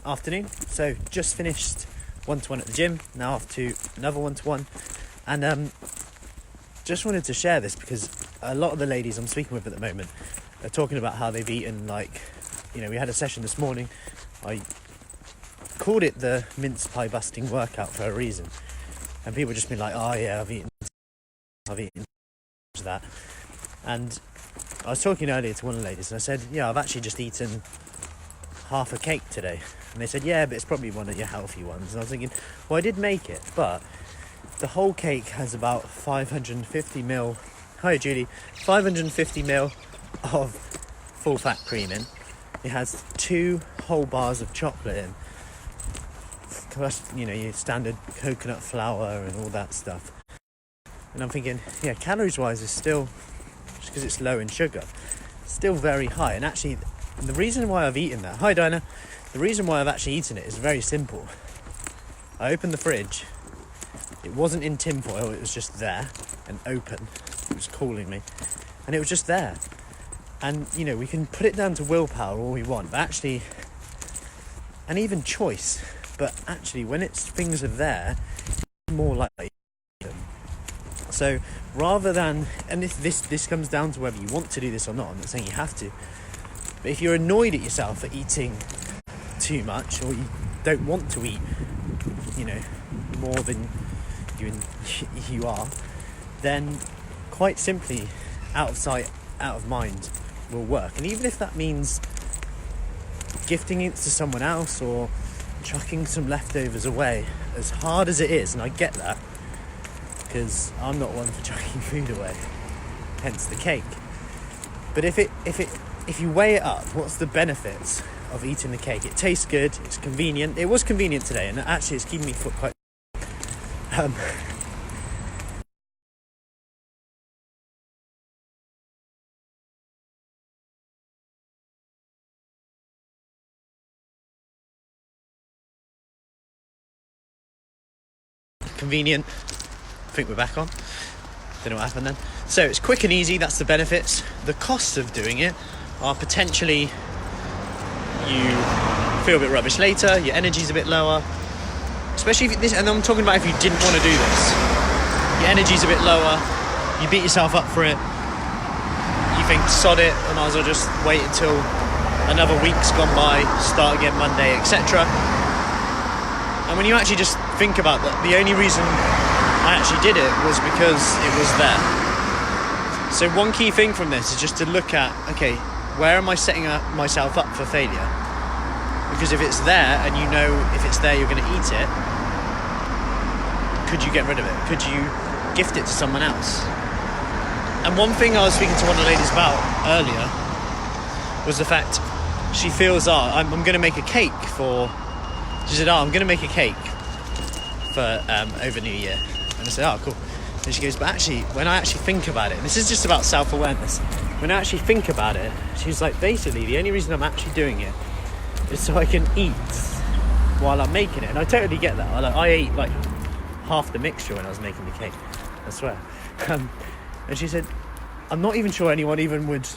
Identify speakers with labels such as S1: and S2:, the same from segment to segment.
S1: Afternoon. So just finished one-to-one at the gym, now off to another one-to-one, and just wanted to share this because a lot of the ladies I'm speaking with at the moment are talking about how they've eaten, we had a session this morning. I called it the mince pie busting workout for a reason, and people just been like, oh yeah, I've eaten that. And I was talking earlier to one of the ladies and I said, yeah, I've actually just eaten half a cake today. And they said, yeah, but it's probably one of your healthy ones. And I was thinking, well, I did make it, but the whole cake has about 550 ml, hi Judy, 550 ml of full fat cream in. It has 2 whole bars of chocolate in. Your standard coconut flour and all that stuff. And I'm thinking, yeah, calories wise is still, just because it's low in sugar, still very high. And actually, the reason why I've eaten that, hi Dinah, the reason why I've actually eaten it is very simple. I opened the fridge, it wasn't in tin foil, it was just there and open. It was calling me, and it was just there. And we can put it down to willpower all we want, but actually, and even choice, but actually when things are there, it's more likely to eat them. So rather than, and this comes down to whether you want to do this or not, I'm not saying you have to, but if you're annoyed at yourself for eating too much, or you don't want to eat, more than you are, then quite simply, out of sight, out of mind will work. And even if that means gifting it to someone else or chucking some leftovers away, as hard as it is, and I get that, because I'm not one for chucking food away, hence the cake. But if you weigh it up, what's the benefits of eating the cake? It tastes good, it's convenient. It was convenient today, and actually it's keeping me quite convenient. I think we're back on. Don't know what happened then. So it's quick and easy, that's the benefits. The costs of doing it are potentially you feel a bit rubbish later, your energy's a bit lower, especially if this, and I'm talking about if you didn't want to do this. Your energy's a bit lower, you beat yourself up for it, you think sod it, I might as well just wait until another week's gone by, start again Monday, etc. And when you actually just think about that, the only reason I actually did it was because it was there. So one key thing from this is just to look at, okay, where am I setting myself up for failure? Because if it's there and you know if it's there you're going to eat it, could you get rid of it? Could you gift it to someone else? And one thing I was speaking to one of the ladies about earlier was the fact she feels, I'm going to make a cake for... She said, I'm going to make a cake for over New Year. And I said, oh, cool. And she goes, but actually, when I actually think about it, and this is just about self-awareness, when I actually think about it, she's like, basically, the only reason I'm actually doing it is so I can eat while I'm making it. And I totally get that. I ate half the mixture when I was making the cake, I swear. And she said, I'm not even sure anyone even would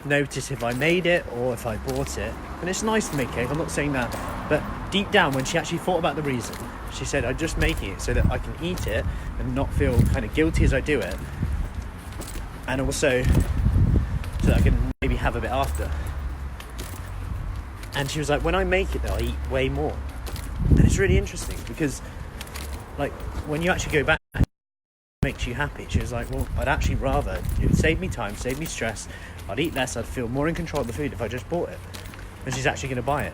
S1: notice if I made it or if I bought it. And it's nice to make cake, I'm not saying that, but deep down, when she actually thought about the reason, she said, I'm just making it so that I can eat it and not feel kind of guilty as I do it, and also so that I can maybe have a bit after. And she was like, when I make it though, I eat way more. And it's really interesting because when you actually go back, it makes you happy. She was like, well, I'd actually rather, it would save me time, save me stress, I'd eat less, I'd feel more in control of the food if I just bought it. And she's actually going to buy it.